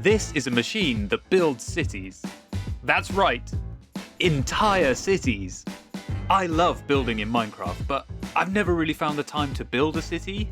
This is a machine that builds cities. That's right, entire cities. I love building in Minecraft, but I've never really found the time to build a city.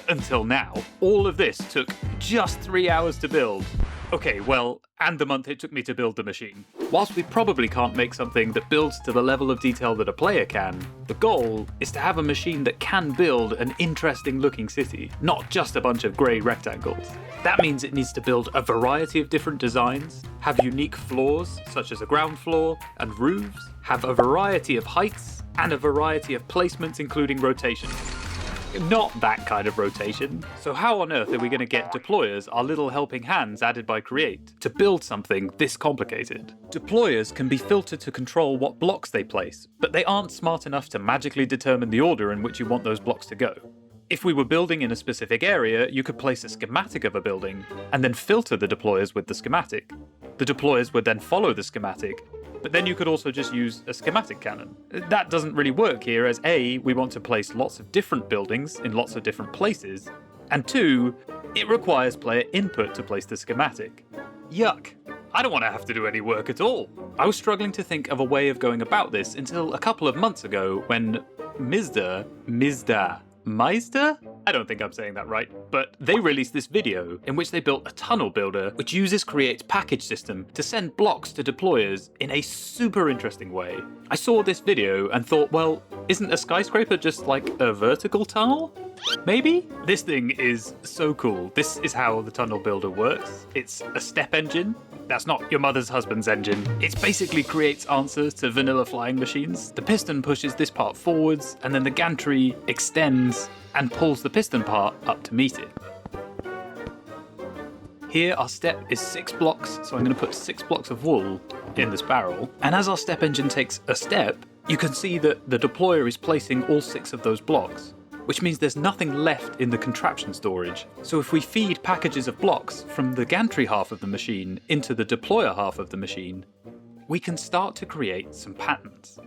Until now. All of this took just 3 hours to build. Okay, well, and the month it took me to build the machine. Whilst we probably can't make something that builds to the level of detail that a player can, the goal is to have a machine that can build an interesting looking city, not just a bunch of grey rectangles. That means it needs to build a variety of different designs, have unique floors, such as a ground floor, and roofs, have a variety of heights, and a variety of placements including rotation. Not that kind of rotation. So how on earth are we going to get deployers, our little helping hands added by Create, to build something this complicated? Deployers can be filtered to control what blocks they place, but they aren't smart enough to magically determine the order in which you want those blocks to go. If we were building in a specific area, you could place a schematic of a building, and then filter the deployers with the schematic. The deployers would then follow the schematic, but then you could also just use a schematic cannon. That doesn't really work here, as A, we want to place lots of different buildings in lots of different places, and 2, it requires player input to place the schematic. Yuck. I don't want to have to do any work at all. I was struggling to think of a way of going about this until a couple of months ago when Meister? I don't think I'm saying that right, but they released this video in which they built a tunnel builder which uses Create's package system to send blocks to deployers in a super interesting way. I saw this video and thought, well, isn't a skyscraper just like a vertical tunnel? Maybe? This thing is so cool. This is how the tunnel builder works. It's a step engine. That's not your mother's husband's engine. It basically creates answers to vanilla flying machines. The piston pushes this part forwards, and then the gantry extends and pulls the piston part up to meet it. Here our step is 6 blocks, so I'm going to put 6 blocks of wool in this barrel. And as our step engine takes a step, you can see that the deployer is placing all 6 of those blocks, which means there's nothing left in the contraption storage. So if we feed packages of blocks from the gantry half of the machine into the deployer half of the machine, we can start to create some patterns.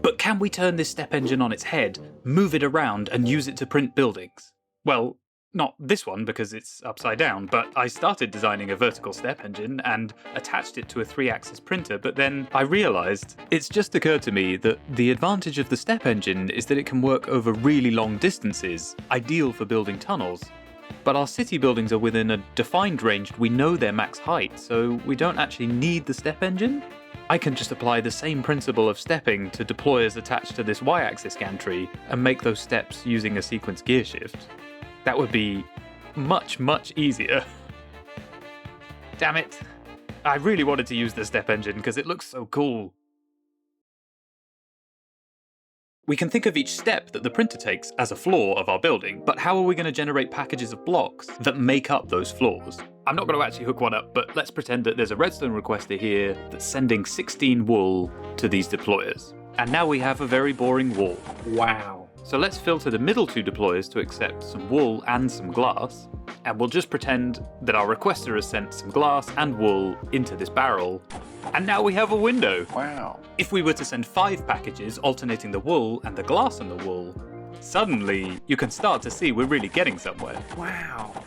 But can we turn this step engine on its head, move it around, and use it to print buildings? Well, not this one because it's upside down, but I started designing a vertical step engine and attached it to a 3-axis printer, but then I realised it's just occurred to me that the advantage of the step engine is that it can work over really long distances, ideal for building tunnels. But our city buildings are within a defined range, we know their max height, so we don't actually need the step engine. I can just apply the same principle of stepping to deployers attached to this y-axis gantry and make those steps using a sequence gear shift. That would be much, much easier. Damn it. I really wanted to use the step engine because it looks so cool. We can think of each step that the printer takes as a floor of our building, but how are we going to generate packages of blocks that make up those floors? I'm not going to actually hook one up, but let's pretend that there's a redstone requester here that's sending 16 wool to these deployers. And now we have a very boring wall. Wow. So let's filter the middle 2 deployers to accept some wool and some glass, and we'll just pretend that our requester has sent some glass and wool into this barrel, and now we have a window. Wow. If we were to send 5 packages alternating the wool and the glass and the wool, suddenly you can start to see we're really getting somewhere. Wow.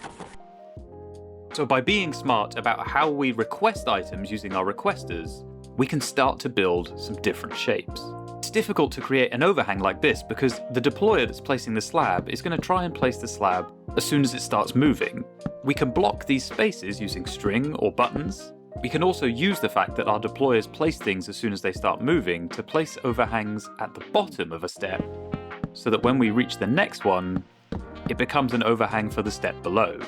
So by being smart about how we request items using our requesters, we can start to build some different shapes. It's difficult to create an overhang like this because the deployer that's placing the slab is going to try and place the slab as soon as it starts moving. We can block these spaces using string or buttons. We can also use the fact that our deployers place things as soon as they start moving to place overhangs at the bottom of a step, so that when we reach the next one, it becomes an overhang for the step below.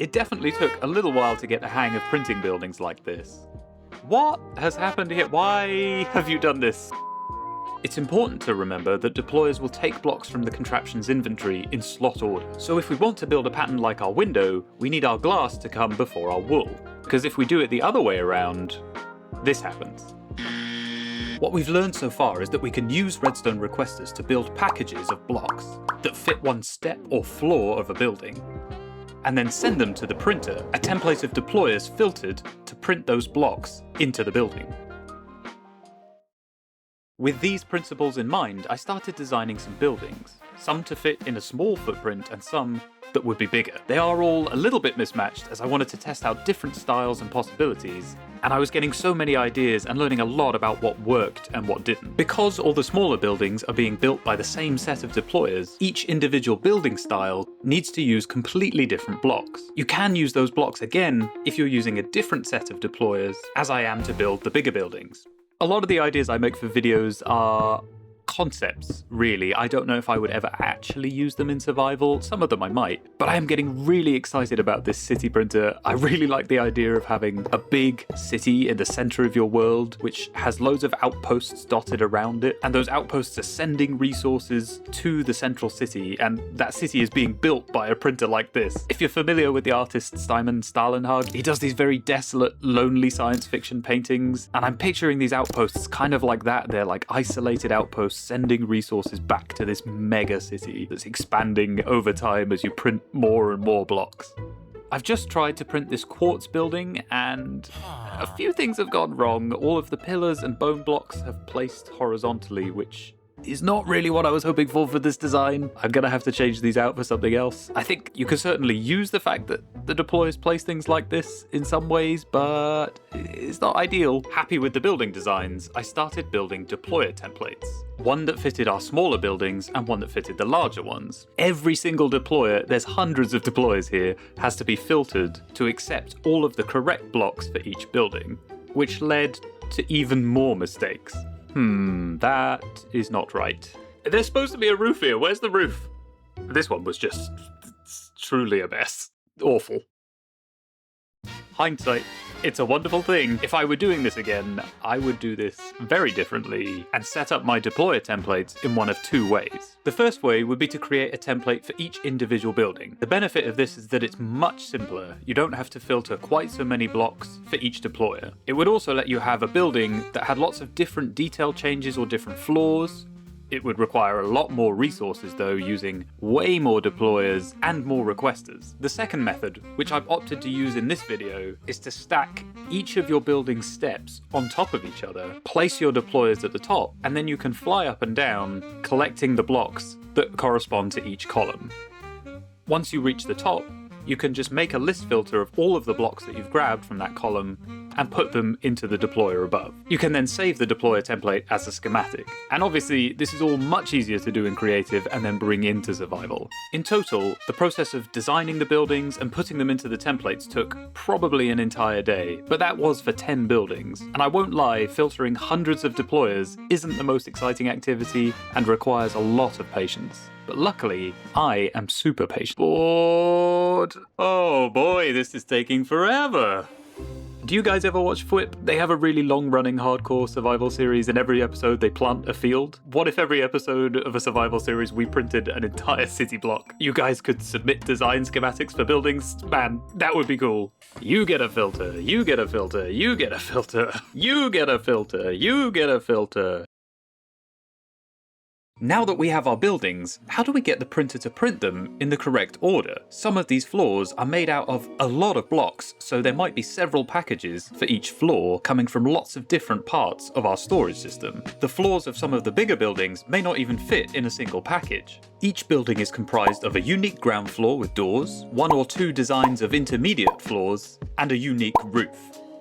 It definitely took a little while to get the hang of printing buildings like this. What has happened here? Why have you done this? It's important to remember that deployers will take blocks from the contraption's inventory in slot order. So if we want to build a pattern like our window, we need our glass to come before our wool. Because if we do it the other way around, this happens. What we've learned so far is that we can use redstone requesters to build packages of blocks that fit one step or floor of a building, and then send them to the printer, a template of deployers filtered to print those blocks into the building. With these principles in mind, I started designing some buildings. some to fit in a small footprint and some that would be bigger. They are all a little bit mismatched as I wanted to test out different styles and possibilities, and I was getting so many ideas and learning a lot about what worked and what didn't. Because all the smaller buildings are being built by the same set of deployers, each individual building style needs to use completely different blocks. You can use those blocks again if you're using a different set of deployers, as I am to build the bigger buildings. A lot of the ideas I make for videos are concepts, really. I don't know if I would ever actually use them in survival. Some of them I might, but I am getting really excited about this city printer. I really like the idea of having a big city in the center of your world, which has loads of outposts dotted around it, and those outposts are sending resources to the central city, and that city is being built by a printer like this. If you're familiar with the artist Simon Stalenhag, he does these very desolate, lonely science fiction paintings, and I'm picturing these outposts kind of like that. They're like isolated outposts sending resources back to this mega city that's expanding over time as you print more and more blocks. I've just tried to print this quartz building and a few things have gone wrong. All of the pillars and bone blocks have placed horizontally, which is not really what I was hoping for this design. I'm gonna have to change these out for something else. I think you can certainly use the fact that the deployers place things like this in some ways, but it's not ideal. Happy with the building designs, I started building deployer templates. One that fitted our smaller buildings and one that fitted the larger ones. Every single deployer, there's hundreds of deployers here, has to be filtered to accept all of the correct blocks for each building, which led to even more mistakes. That is not right. There's supposed to be a roof here. Where's the roof? This one was just truly a mess. Awful. Hindsight, it's a wonderful thing. If I were doing this again, I would do this very differently and set up my deployer templates in one of two ways. The first way would be to create a template for each individual building. The benefit of this is that it's much simpler. You don't have to filter quite so many blocks for each deployer. It would also let you have a building that had lots of different detail changes or different floors. It would require a lot more resources though, using way more deployers and more requesters. The second method, which I've opted to use in this video, is to stack each of your building steps on top of each other, place your deployers at the top, and then you can fly up and down, collecting the blocks that correspond to each column. Once you reach the top, you can just make a list filter of all of the blocks that you've grabbed from that column and put them into the deployer above. You can then save the deployer template as a schematic. And obviously, this is all much easier to do in creative and then bring into survival. In total, the process of designing the buildings and putting them into the templates took probably an entire day, but that was for 10 buildings. And I won't lie, filtering hundreds of deployers isn't the most exciting activity and requires a lot of patience. But luckily, I am super patient. Bored. Oh boy, this is taking forever. Do you guys ever watch FWIP? They have a really long-running hardcore survival series, and every episode they plant a field. What if every episode of a survival series we printed an entire city block? You guys could submit design schematics for buildings? Man, that would be cool. You get a filter, you get a filter, you get a filter, you get a filter, you get a filter. Now that we have our buildings, how do we get the printer to print them in the correct order? Some of these floors are made out of a lot of blocks, so there might be several packages for each floor coming from lots of different parts of our storage system. The floors of some of the bigger buildings may not even fit in a single package. Each building is comprised of a unique ground floor with doors, one or two designs of intermediate floors, and a unique roof.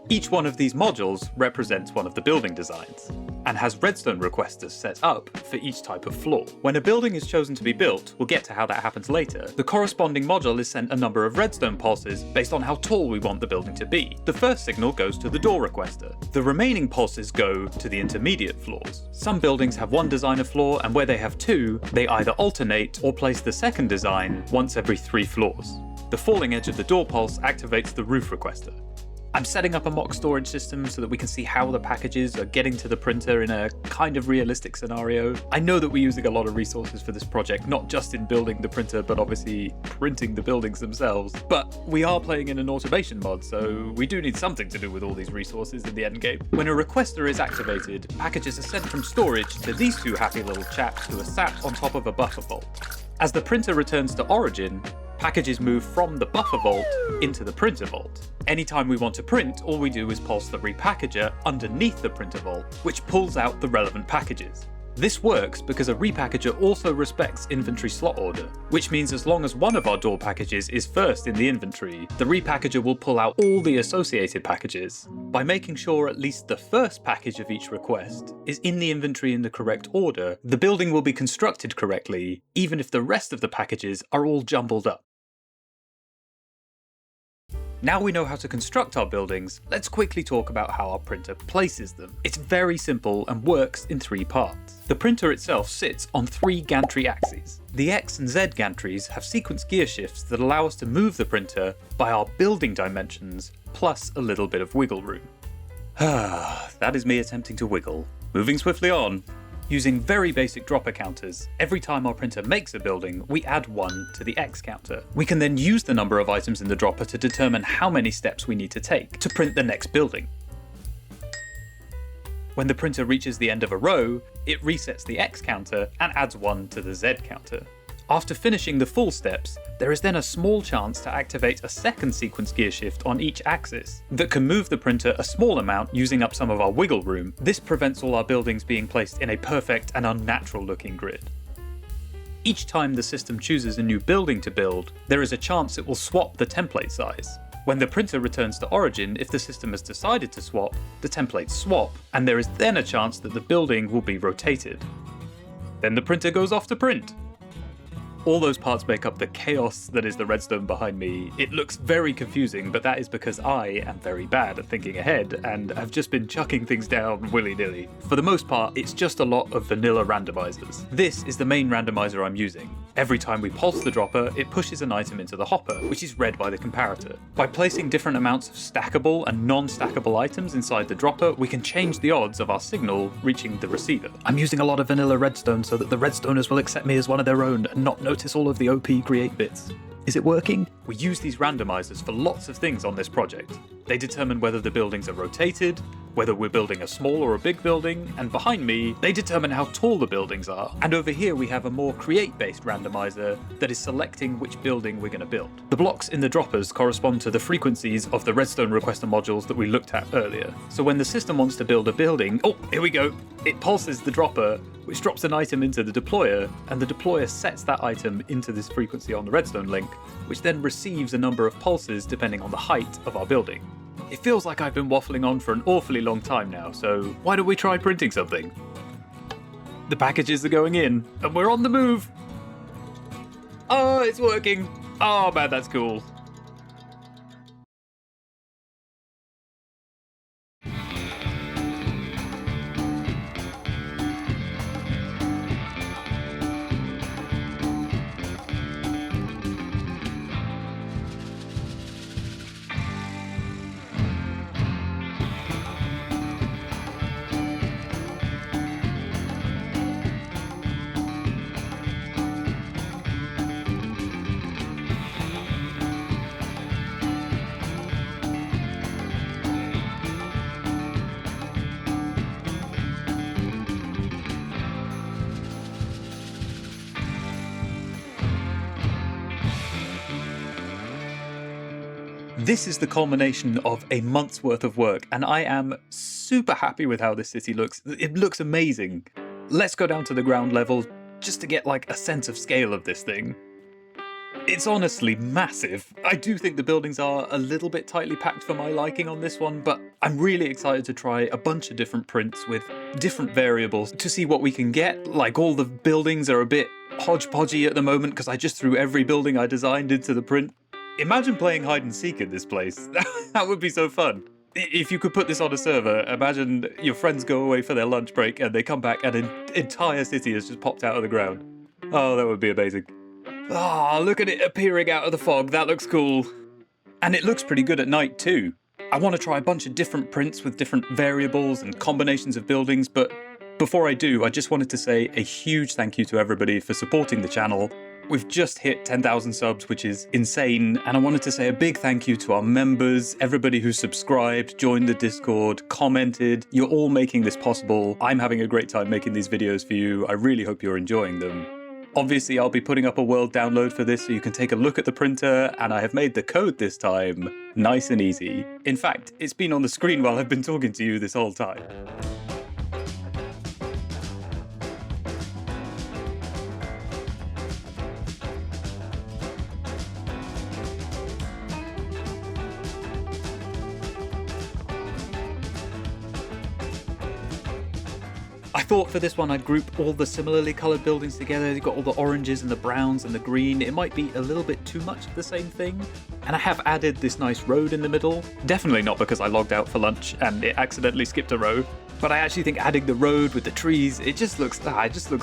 Each one of these modules represents one of the building designs, and has redstone requesters set up for each type of floor. When a building is chosen to be built, we'll get to how that happens later, the corresponding module is sent a number of redstone pulses based on how tall we want the building to be. The first signal goes to the door requester. The remaining pulses go to the intermediate floors. Some buildings have one designer floor, and where they have two, they either alternate or place the second design once every 3 floors. The falling edge of the door pulse activates the roof requester. I'm setting up a mock storage system so that we can see how the packages are getting to the printer in a kind of realistic scenario. I know that we're using a lot of resources for this project, not just in building the printer, but obviously printing the buildings themselves. But we are playing in an automation mod, so we do need something to do with all these resources in the endgame. When a requester is activated, packages are sent from storage to these two happy little chaps who are sat on top of a buffer vault. As the printer returns to origin, packages move from the buffer vault into the printer vault. Anytime we want to print, all we do is pulse the repackager underneath the printer vault, which pulls out the relevant packages. This works because a repackager also respects inventory slot order, which means as long as one of our door packages is first in the inventory, the repackager will pull out all the associated packages. By making sure at least the first package of each request is in the inventory in the correct order, the building will be constructed correctly, even if the rest of the packages are all jumbled up. Now we know how to construct our buildings, let's quickly talk about how our printer places them. It's very simple and works in 3 parts. The printer itself sits on 3 gantry axes. The X and Z gantries have sequence gear shifts that allow us to move the printer by our building dimensions, plus a little bit of wiggle room. That is me attempting to wiggle. Moving swiftly on. Using very basic dropper counters, every time our printer makes a building, we add 1 to the X counter. We can then use the number of items in the dropper to determine how many steps we need to take to print the next building. When the printer reaches the end of a row, it resets the X counter and adds 1 to the Z counter. After finishing the full steps, there is then a small chance to activate a second sequence gear shift on each axis that can move the printer a small amount using up some of our wiggle room. This prevents all our buildings being placed in a perfect and unnatural looking grid. Each time the system chooses a new building to build, there is a chance it will swap the template size. When the printer returns to origin, if the system has decided to swap, the templates swap, and there is then a chance that the building will be rotated. Then the printer goes off to print. All those parts make up the chaos that is the redstone behind me. It looks very confusing, but that is because I am very bad at thinking ahead and have just been chucking things down willy-nilly. For the most part, it's just a lot of vanilla randomizers. This is the main randomizer I'm using. Every time we pulse the dropper, it pushes an item into the hopper, which is read by the comparator. By placing different amounts of stackable and non-stackable items inside the dropper, we can change the odds of our signal reaching the receiver. I'm using a lot of vanilla redstone so that the redstoners will accept me as one of their own and not notice all of the OP create bits. Is it working? We use these randomizers for lots of things on this project. They determine whether the buildings are rotated, whether we're building a small or a big building, and behind me, they determine how tall the buildings are. And over here we have a more create-based randomizer that is selecting which building we're going to build. The blocks in the droppers correspond to the frequencies of the redstone requester modules that we looked at earlier. So when the system wants to build a building, oh, here we go, it pulses the dropper, which drops an item into the deployer, and the deployer sets that item into this frequency on the redstone link, which then receives a number of pulses depending on the height of our building. It feels like I've been waffling on for an awfully long time now, so why don't we try printing something? The packages are going in, and we're on the move! Oh, it's working! Oh man, that's cool. This is the culmination of a month's worth of work, and I am super happy with how this city looks. It looks amazing. Let's go down to the ground level just to get like a sense of scale of this thing. It's honestly massive. I do think the buildings are a little bit tightly packed for my liking on this one, but I'm really excited to try a bunch of different prints with different variables to see what we can get. Like, all the buildings are a bit hodgepodgey at the moment because I just threw every building I designed into the print. Imagine playing hide and seek in this place. That would be so fun. If you could put this on a server, imagine your friends go away for their lunch break and they come back and an entire city has just popped out of the ground. Oh, that would be amazing. Oh, look at it appearing out of the fog. That looks cool. And it looks pretty good at night too. I want to try a bunch of different prints with different variables and combinations of buildings, but before I do, I just wanted to say a huge thank you to everybody for supporting the channel. We've just hit 10,000 subs, which is insane, and I wanted to say a big thank you to our members, everybody who subscribed, joined the Discord, commented. You're all making this possible. I'm having a great time making these videos for you. I really hope you're enjoying them. Obviously, I'll be putting up a world download for this so you can take a look at the printer, and I have made the code this time nice and easy. In fact, it's been on the screen while I've been talking to you this whole time. I thought for this one I'd group all the similarly coloured buildings together. You've got all the oranges and the browns and the green. It might be a little bit too much of the same thing. And I have added this nice road in the middle. Definitely not because I logged out for lunch and it accidentally skipped a row. But I actually think adding the road with the trees, it just looks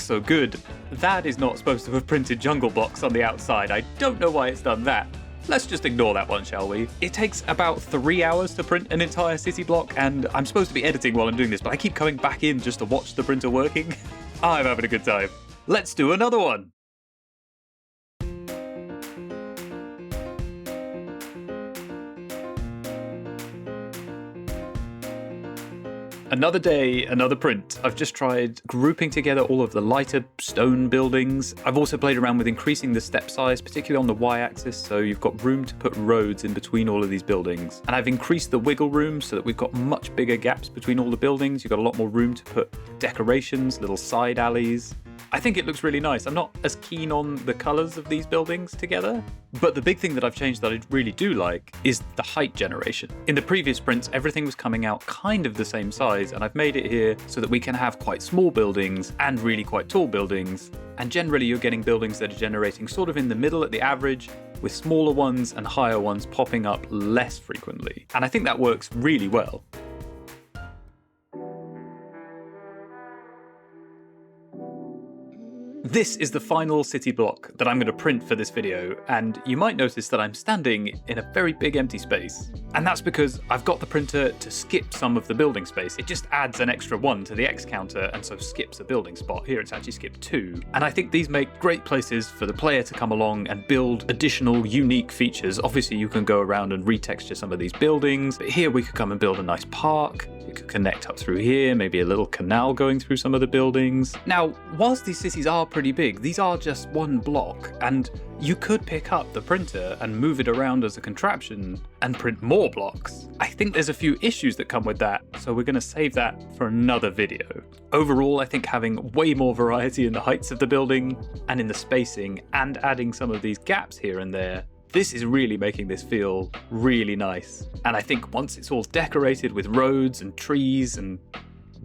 so good. That is not supposed to have printed jungle blocks on the outside. I don't know why it's done that. Let's just ignore that one, shall we? It takes about 3 hours to print an entire city block, and I'm supposed to be editing while I'm doing this, but I keep coming back in just to watch the printer working. I'm having a good time. Let's do another one. Another day, another print. I've just tried grouping together all of the lighter stone buildings. I've also played around with increasing the step size, particularly on the y-axis, so you've got room to put roads in between all of these buildings. And I've increased the wiggle room so that we've got much bigger gaps between all the buildings. You've got a lot more room to put decorations, little side alleys. I think it looks really nice. I'm not as keen on the colours of these buildings together, but the big thing that I've changed that I really do like is the height generation. In the previous prints, everything was coming out kind of the same size, and I've made it here so that we can have quite small buildings and really quite tall buildings. And generally you're getting buildings that are generating sort of in the middle at the average, with smaller ones and higher ones popping up less frequently. And I think that works really well. This is the final city block that I'm going to print for this video, and you might notice that I'm standing in a very big empty space. And that's because I've got the printer to skip some of the building space. It just adds an extra 1 to the X counter and so skips a building spot. Here it's actually skipped 2. And I think these make great places for the player to come along and build additional unique features. Obviously you can go around and retexture some of these buildings, but here we could come and build a nice park. You could connect up through here, maybe a little canal going through some of the buildings. Now, whilst these cities are pretty big, these are just one block, and you could pick up the printer and move it around as a contraption and print more blocks. I think there's a few issues that come with that, so we're going to save that for another video. Overall, I think having way more variety in the heights of the building and in the spacing, and adding some of these gaps here and there, this is really making this feel really nice. And I think once it's all decorated with roads and trees and,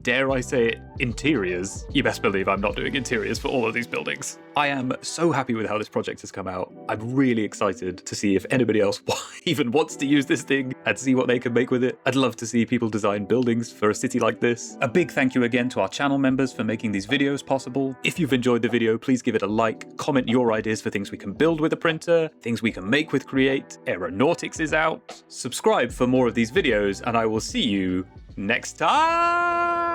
dare I say it, interiors, you best believe I'm not doing interiors for all of these buildings. I am so happy with how this project has come out. I'm really excited to see if anybody else even wants to use this thing and see what they can make with it. I'd love to see people design buildings for a city like this. A big thank you again to our channel members for making these videos possible. If you've enjoyed the video, please give it a like, comment your ideas for things we can build with a printer, things we can make with Create. Aeronautics is out. Subscribe for more of these videos, and I will see you next time!